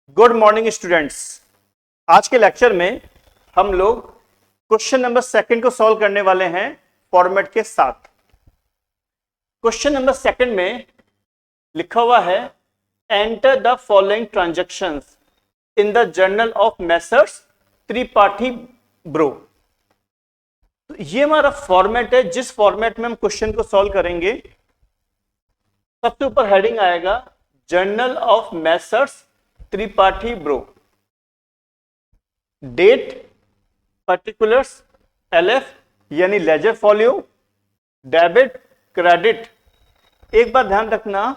Good morning students. आज के lecture में हम लोग क्वेश्चन नंबर सेकंड को सॉल्व करने वाले हैं फॉर्मेट के साथ। क्वेश्चन नंबर सेकंड में लिखा हुआ है enter the following transactions in the journal of Messrs Tripathi bro. तो ये हमारा फॉर्मेट है जिस फॉर्मेट में हम क्वेश्चन को सॉल्व करेंगे। सबसे ऊपर हेडिंग आएगा journal of Messrs Tripathi bro, date, particulars, LF यानी लेजर फॉलियो, डेबिट, क्रेडिट। एक बात ध्यान रखना,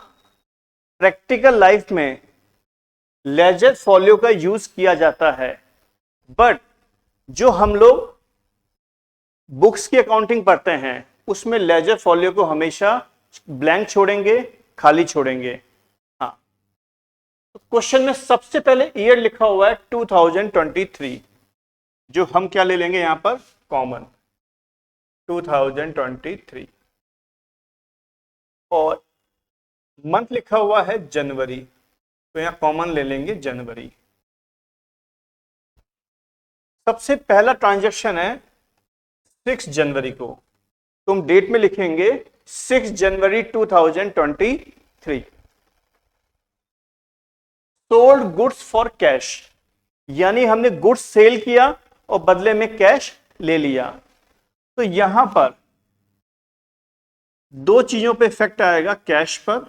प्रैक्टिकल लाइफ में लेजर फॉलियो का यूज किया जाता है, बट जो हम लोग बुक्स की अकाउंटिंग पढ़ते हैं उसमें लेजर फॉलियो को हमेशा ब्लैंक छोड़ेंगे, खाली छोड़ेंगे। क्वेश्चन में सबसे पहले ईयर लिखा हुआ है 2023, जो हम क्या ले लेंगे यहां पर कॉमन 2023, और मंथ लिखा हुआ है जनवरी, तो यहां कॉमन ले लेंगे जनवरी। सबसे पहला ट्रांजैक्शन है 6 जनवरी को, तो हम डेट में लिखेंगे 6 जनवरी 2023। सोल्ड गुड्स फॉर कैश, यानी हमने गुड्स सेल किया और बदले में कैश ले लिया। तो यहां पर दो चीजों पे इफेक्ट आएगा, कैश पर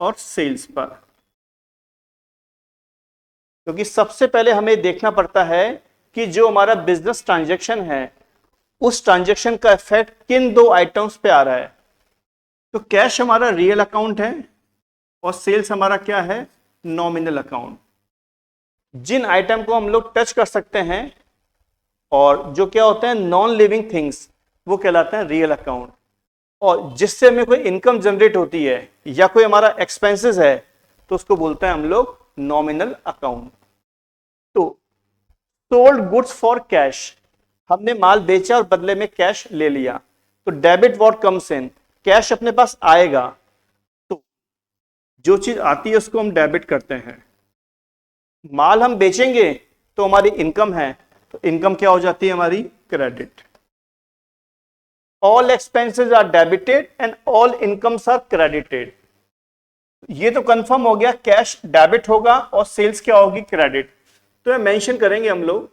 और सेल्स पर, क्योंकि सबसे पहले हमें देखना पड़ता है कि जो हमारा बिजनेस ट्रांजैक्शन है उस ट्रांजैक्शन का इफेक्ट किन दो आइटम्स पे आ रहा है। तो कैश हमारा रियल अकाउंट है और सेल्स हमारा क्या है, नॉमिनल अकाउंट। जिन आइटम को हम लोग टच कर सकते हैं और जो क्या होते हैं नॉन लिविंग थिंग्स, वो कहलाते हैं रियल अकाउंट। और जिससे हमें कोई इनकम जनरेट होती है या कोई हमारा एक्सपेंसेस है तो उसको बोलते हैं हम लोग नॉमिनल अकाउंट। तो सोल्ड गुड्स फॉर कैश, हमने माल बेचा और बदले में कैश ले लिया। तो debit what comes in, cash अपने पास आएगा तो जो चीज आती है उसको हम डेबिट करते हैं। माल हम बेचेंगे तो हमारी इनकम है, तो इनकम क्या हो जाती है हमारी, credit. All expenses are debited and all incomes are credited. ये तो कंफर्म हो गया, कैश डेबिट होगा और सेल्स क्या होगी, क्रेडिट। तो ये मेंशन करेंगे हम लोग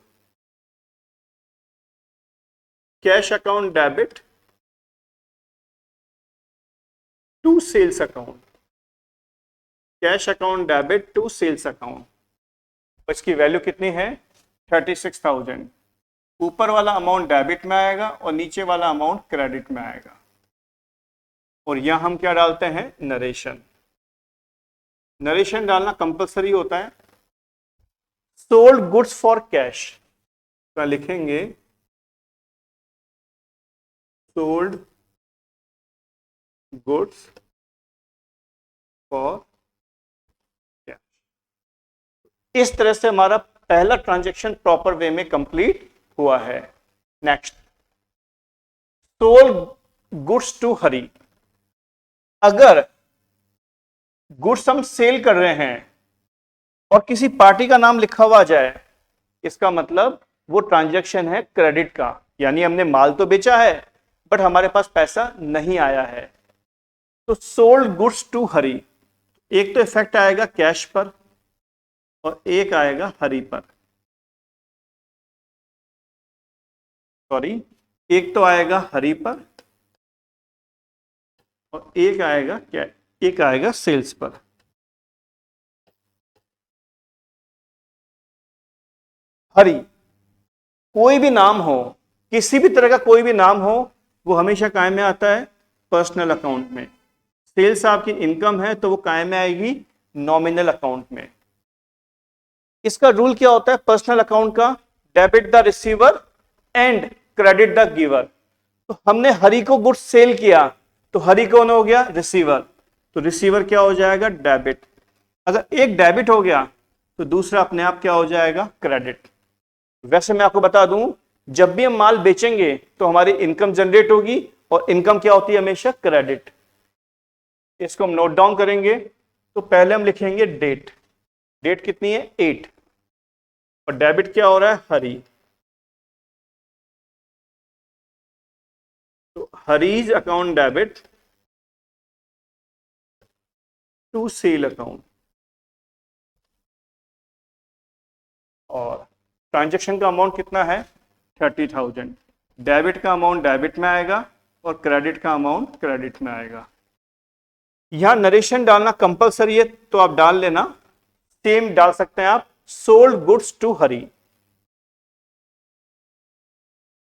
cash account debit to sales account, cash account debit to sales account. इसकी वैल्यू कितनी है, 36,000। ऊपर वाला अमाउंट डेबिट में आएगा और नीचे वाला अमाउंट क्रेडिट में आएगा। और यहां हम क्या डालते हैं, नरेशन। नरेशन डालना कंपलसरी होता है। सोल्ड गुड्स फॉर कैश, तो लिखेंगे सोल्ड गुड्स फॉर। इस तरह से हमारा पहला ट्रांजैक्शन प्रॉपर वे में कंप्लीट हुआ है। नेक्स्ट, सोल्ड गुड्स टू हरी। अगर गुड्स हम सेल कर रहे हैं और किसी पार्टी का नाम लिखा हुआ जाए, इसका मतलब वो ट्रांजैक्शन है क्रेडिट का, यानी हमने माल तो बेचा है बट हमारे पास पैसा नहीं आया है। तो सोल्ड गुड्स टू हरी, एक तो इफेक्ट आएगा कैश पर और एक आएगा हरी पर। सॉरी, एक तो आएगा हरी पर और एक आएगा क्या, एक आएगा सेल्स पर। हरी, कोई भी नाम हो, किसी भी तरह का कोई भी नाम हो, वो हमेशा कायम में आता है पर्सनल अकाउंट में। सेल्स आपकी इनकम है तो वो कायम में आएगी नॉमिनल अकाउंट में। इसका रूल क्या होता है पर्सनल अकाउंट का, debit the receiver and credit the giver. तो हमने हरी को गुड्स सेल किया तो हरी कौन हो गया, रिसीवर, तो रिसीवर क्या हो जाएगा, डेबिट। अगर एक डेबिट हो गया तो दूसरा अपने आप क्या हो जाएगा, क्रेडिट। वैसे मैं आपको बता दूं, जब भी हम माल बेचेंगे तो हमारी इनकम जनरेट होगी और इनकम क्या होती है, हमेशा क्रेडिट। इसको हम नोट डाउन करेंगे। तो पहले हम लिखेंगे डेट, डेट कितनी है 8, और डेबिट क्या हो रहा है हरी, तो Hari's account debit to sale account, और ट्रांजैक्शन का अमाउंट कितना है 30,000, डेबिट का अमाउंट डेबिट में आएगा और क्रेडिट का अमाउंट क्रेडिट में आएगा। यहां नरेशन डालना कंपलसरी है तो आप डाल लेना, सेम डाल सकते हैं आप, सोल्ड गुड्स टू हरी।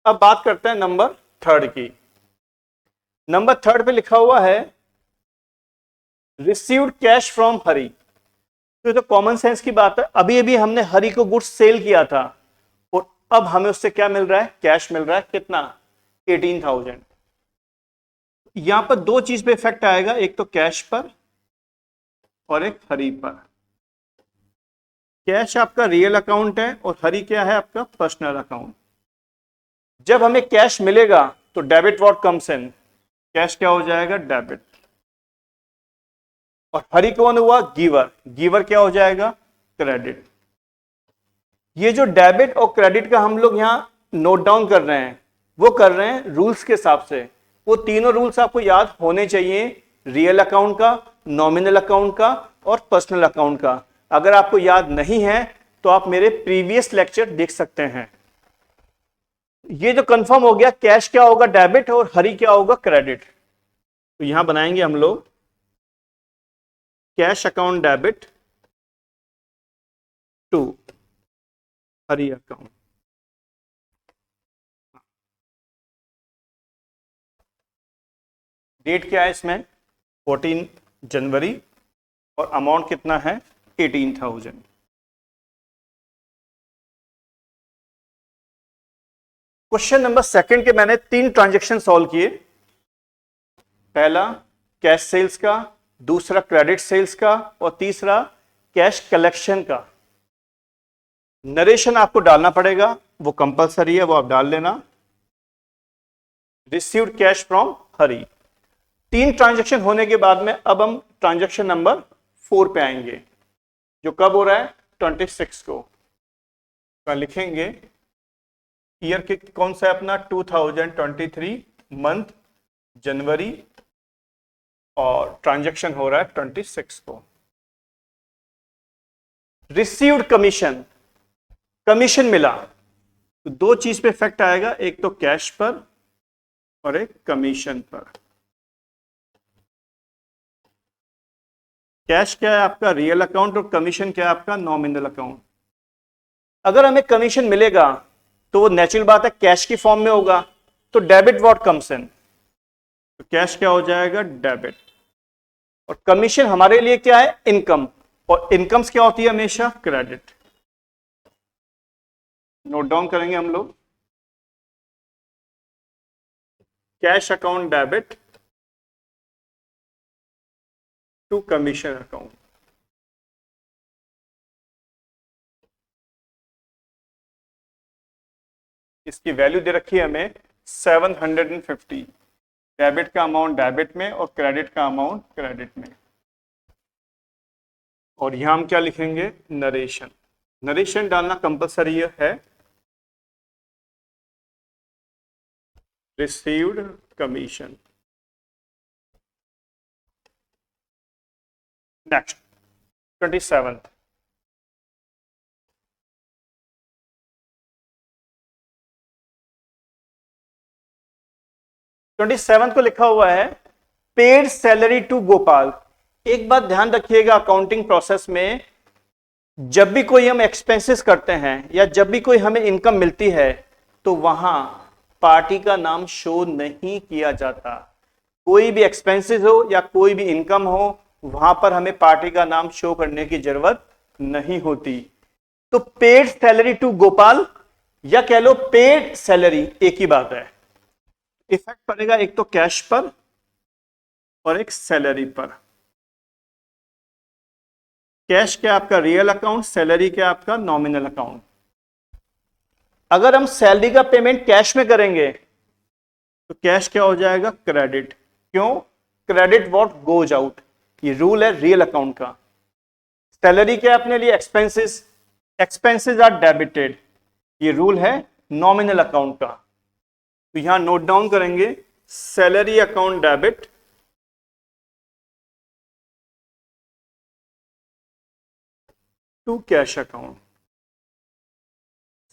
अब बात करते हैं नंबर 3 की। नंबर 3 पे लिखा हुआ है रिसीव्ड कैश फ्रॉम हरी। तो कॉमन सेंस की बात है, अभी अभी हमने हरी को गुड्स सेल किया था और अब हमें उससे क्या मिल रहा है, कैश मिल रहा है, कितना 18,000। यहां पर दो चीज पे इफेक्ट आएगा, एक तो कैश पर और एक हरी पर। कैश आपका रियल अकाउंट है और हरी क्या है आपका पर्सनल अकाउंट। जब हमें कैश मिलेगा तो debit what comes in, cash क्या हो जाएगा डेबिट, और हरी कौन हुआ गिवर, गिवर क्या हो जाएगा क्रेडिट। ये जो डेबिट और क्रेडिट का हम लोग यहां नोट डाउन कर रहे हैं वो कर रहे हैं रूल्स के हिसाब से। वो तीनों रूल्स आपको याद होने चाहिए, रियल अकाउंट का, नॉमिनल अकाउंट का और पर्सनल अकाउंट का। अगर आपको याद नहीं है तो आप मेरे प्रीवियस लेक्चर देख सकते हैं। ये जो कंफर्म हो गया कैश क्या होगा डेबिट और हरी क्या होगा क्रेडिट, तो यहां बनाएंगे हम लोग cash account debit to Hari account. Date क्या है इसमें 14 जनवरी और अमाउंट कितना है 18,000। क्वेश्चन नंबर 2 के मैंने 3 ट्रांजैक्शन सॉल्व किए। पहला कैश सेल्स का, दूसरा क्रेडिट सेल्स का और तीसरा कैश कलेक्शन का। नरेशन आपको डालना पड़ेगा, वो कंपलसरी है, वो आप डाल लेना। Received cash from Hari. 3 transaction होने के बाद में अब हम ट्रांजैक्शन नंबर 4 पे आएंगे, जो कब हो रहा है 26 को। लिखेंगे ईयर के कौन सा है अपना 2023 मंथ जनवरी, और ट्रांजैक्शन हो रहा है 26 को। रिसीव्ड कमीशन, कमीशन मिला तो दो चीज पे इफेक्ट आएगा, एक तो कैश पर और एक कमीशन पर। कैश क्या है आपका रियल अकाउंट और कमीशन क्या है आपका नॉमिनल अकाउंट। अगर हमें कमीशन मिलेगा तो वो नेचुरल बात है कैश की फॉर्म में होगा, तो डेबिट व्हाट कम्स इन, तो कैश क्या हो जाएगा डेबिट, और कमीशन हमारे लिए क्या है इनकम, और इनकम्स क्या होती है हमेशा क्रेडिट। नोट डाउन करेंगे हम लोग cash account debit to commission account. इसकी वैल्यू दे रखी है हमें 750, डेबिट का अमाउंट डेबिट में और क्रेडिट का अमाउंट क्रेडिट में। और यहां हम क्या लिखेंगे नरेशन, नरेशन डालना कंपलसरी है। Received commission. नेक्स्ट 27, को लिखा हुआ है पेड सैलरी टू गोपाल। एक बात ध्यान रखिएगा अकाउंटिंग प्रोसेस में, जब भी कोई हम एक्सपेंसेस करते हैं या जब भी कोई हमें इनकम मिलती है तो वहां पार्टी का नाम शो नहीं किया जाता। कोई भी एक्सपेंसेस हो या कोई भी इनकम हो वहां पर हमें पार्टी का नाम शो करने की जरूरत नहीं होती। तो पेड सैलरी टू गोपाल या कह लो पेड सैलरी एक ही बात है। इफेक्ट पड़ेगा एक तो कैश पर और एक सैलरी पर। कैश क्या आपका रियल अकाउंट, सैलरी क्या आपका नॉमिनल अकाउंट। अगर हम सैलरी का पेमेंट कैश में करेंगे तो कैश क्या हो जाएगा क्रेडिट। क्यों, क्रेडिट व्हाट गोज आउट, ये रूल है रियल अकाउंट का। सैलरी क्या है अपने लिए? एक्सपेंसेस। एक्सपेंसेस आर डेबिटेड, ये रूल है नॉमिनल अकाउंट का। तो यहां नोट डाउन करेंगे, salary account debit to cash account,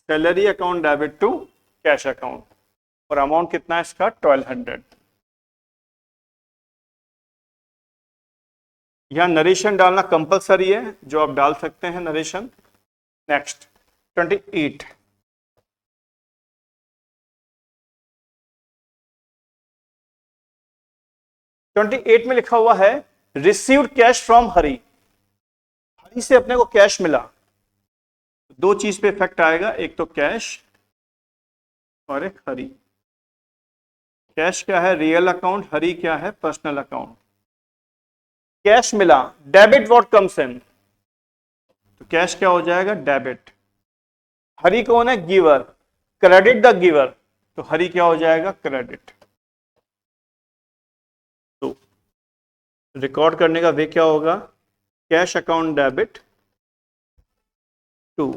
salary account debit to cash account, और अमाउंट कितना है इसका? 1200। यहां नरेशन डालना कंपलसरी है, जो आप डाल सकते हैं नरेशन। नेक्स्ट 28, में लिखा हुआ है रिसीव्ड कैश फ्रॉम हरी। हरी से अपने को कैश मिला, दो चीज पे इफेक्ट आएगा, एक तो कैश और एक हरी। कैश क्या है? Real account. हरी क्या है? Personal account. कैश मिला, डेबिट व्हाट कम्स इन, तो कैश क्या हो जाएगा? डेबिट। हरी कौन है? गिवर, क्रेडिट द गिवर, तो हरी क्या हो जाएगा? क्रेडिट। तो रिकॉर्ड करने का वे क्या होगा? Cash account debit to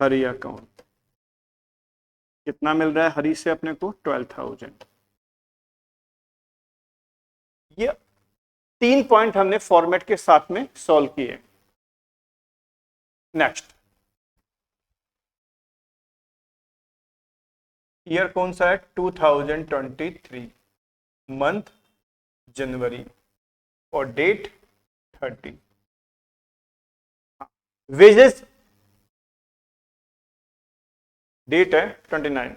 Hari account. कितना मिल रहा है हरी से अपने को? 12,000। ये 3 पॉइंट हमने फॉर्मेट के साथ में सॉल्व किए। नेक्स्ट, ईयर कौन सा है? 2023, मंथ जनवरी, और डेट 30। वेजेस डेट है 29।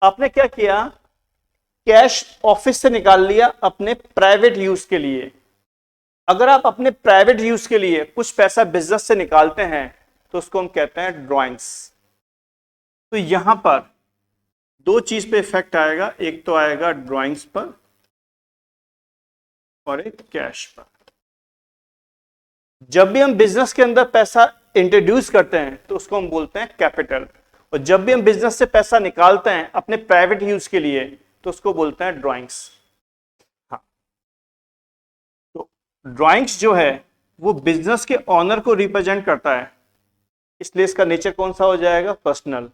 आपने क्या किया? कैश ऑफिस से निकाल लिया अपने प्राइवेट यूज के लिए। अगर आप अपने प्राइवेट यूज के लिए कुछ पैसा बिजनेस से निकालते हैं तो उसको हम कहते हैं ड्रॉइंग्स। तो यहां पर दो चीज पे इफेक्ट आएगा, एक तो आएगा ड्रॉइंग्स पर और एक कैश पर। जब भी हम बिजनेस के अंदर पैसा इंट्रोड्यूस करते हैं तो उसको हम बोलते हैं कैपिटल, और जब भी हम बिजनेस से पैसा निकालते हैं अपने प्राइवेट यूज के लिए तो उसको बोलते हैं ड्रॉइंग्स। हाँ, तो ड्रॉइंग्स जो है वो बिजनेस के ऑनर को रिप्रेजेंट करता है, इसलिए इसका नेचर कौन सा हो जाएगा? पर्सनल।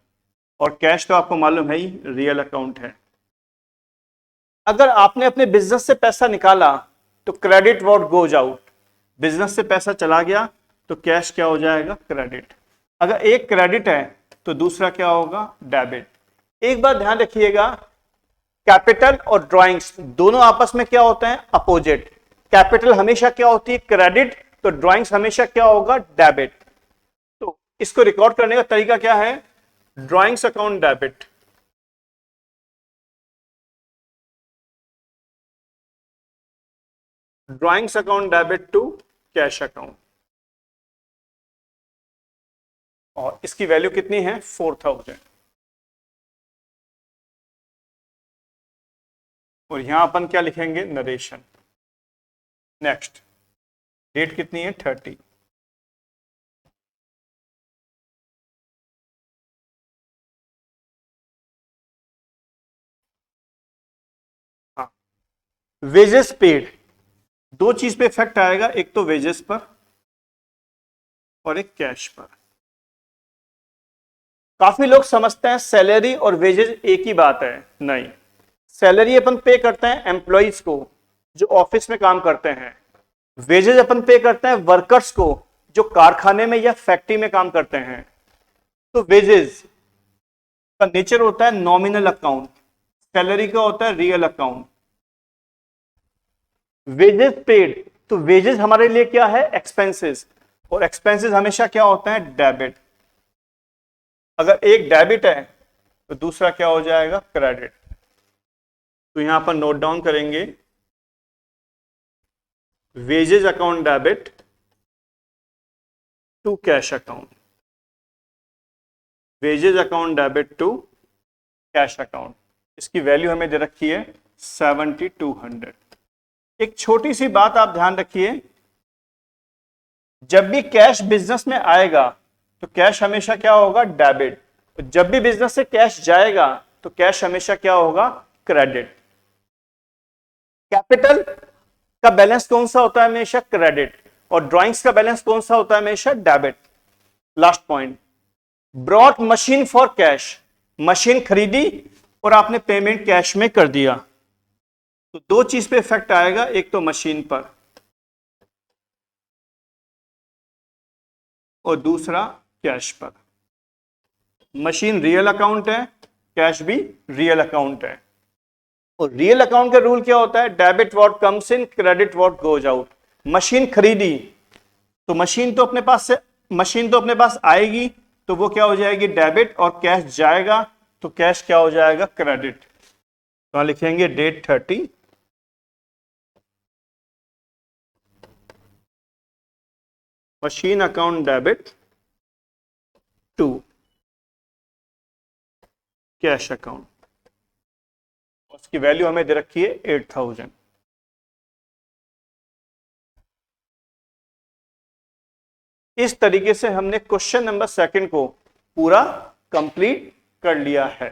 और कैश तो आपको मालूम है ही रियल अकाउंट है। अगर आपने अपने बिजनेस से पैसा निकाला तो credit what goes out, business से पैसा चला गया तो कैश क्या हो जाएगा? क्रेडिट। अगर एक क्रेडिट है तो दूसरा क्या होगा? डेबिट। एक बात ध्यान रखिएगा, कैपिटल और ड्राइंग्स दोनों आपस में क्या होते हैं? अपोजिट। कैपिटल हमेशा क्या होती है? क्रेडिट, तो ड्राइंग्स हमेशा क्या होगा? डेबिट। तो इसको रिकॉर्ड करने का तरीका क्या है? Drawings account debit, drawings account debit to cash account, और इसकी वैल्यू कितनी है? 4000। और यहां अपन क्या लिखेंगे? नरेशन। नेक्स्ट, डेट कितनी है? 30। हाँ, वेजेस पेड, दो चीज पे इफेक्ट आएगा, एक तो वेजेस पर और एक कैश पर। काफी लोग समझते हैं सैलरी और वेजेस एक ही बात है, नहीं। सैलरी अपन पे करते हैं एम्प्लॉइज को जो ऑफिस में काम करते हैं, वेजेस अपन पे करते हैं वर्कर्स को जो कारखाने में या फैक्ट्री में काम करते हैं। तो वेजेस का नेचर होता है नॉमिनल अकाउंट, सैलरी का होता है रियल अकाउंट। वेजेस पेड, तो वेजेस हमारे लिए क्या है? एक्सपेंसेस, और एक्सपेंसेस हमेशा क्या होता है? डेबिट। अगर एक डेबिट है तो दूसरा क्या हो जाएगा? क्रेडिट। तो यहां पर नोट डाउन करेंगे, wages account debit to cash account, wages account debit to cash account. इसकी वैल्यू हमें दे रखी है 7200। एक छोटी सी बात आप ध्यान रखिए, जब भी कैश बिजनेस में आएगा तो कैश हमेशा क्या होगा, डेबिट। तो जब भी बिजनेस से कैश जाएगा तो कैश हमेशा क्या होगा, क्रेडिट। कैपिटल का बैलेंस कौन सा होता है, हमेशा क्रेडिट। और ड्राइंग्स का बैलेंस कौन सा होता है, हमेशा debit. Last point, brought machine for cash, machine खरीदी और आपने पेमेंट कैश में कर दिया, तो दो चीज पे इफेक्ट आएगा, एक तो मशीन पर और दूसरा कैश पर। मशीन रियल अकाउंट है, कैश भी रियल अकाउंट है। और रियल अकाउंट का रूल क्या होता है, debit what comes in, credit what goes out. Machine खरीदी तो मशीन तो अपने पास आएगी, तो वो क्या हो जाएगी, डेबिट। और कैश जाएगा तो कैश क्या हो जाएगा, क्रेडिट। तो लिखेंगे date 30, machine account debit to cash account. उसकी वैल्यू हमें दे रखी है 8000। इस तरीके से हमने क्वेश्चन नंबर 2 को पूरा कंप्लीट कर लिया है।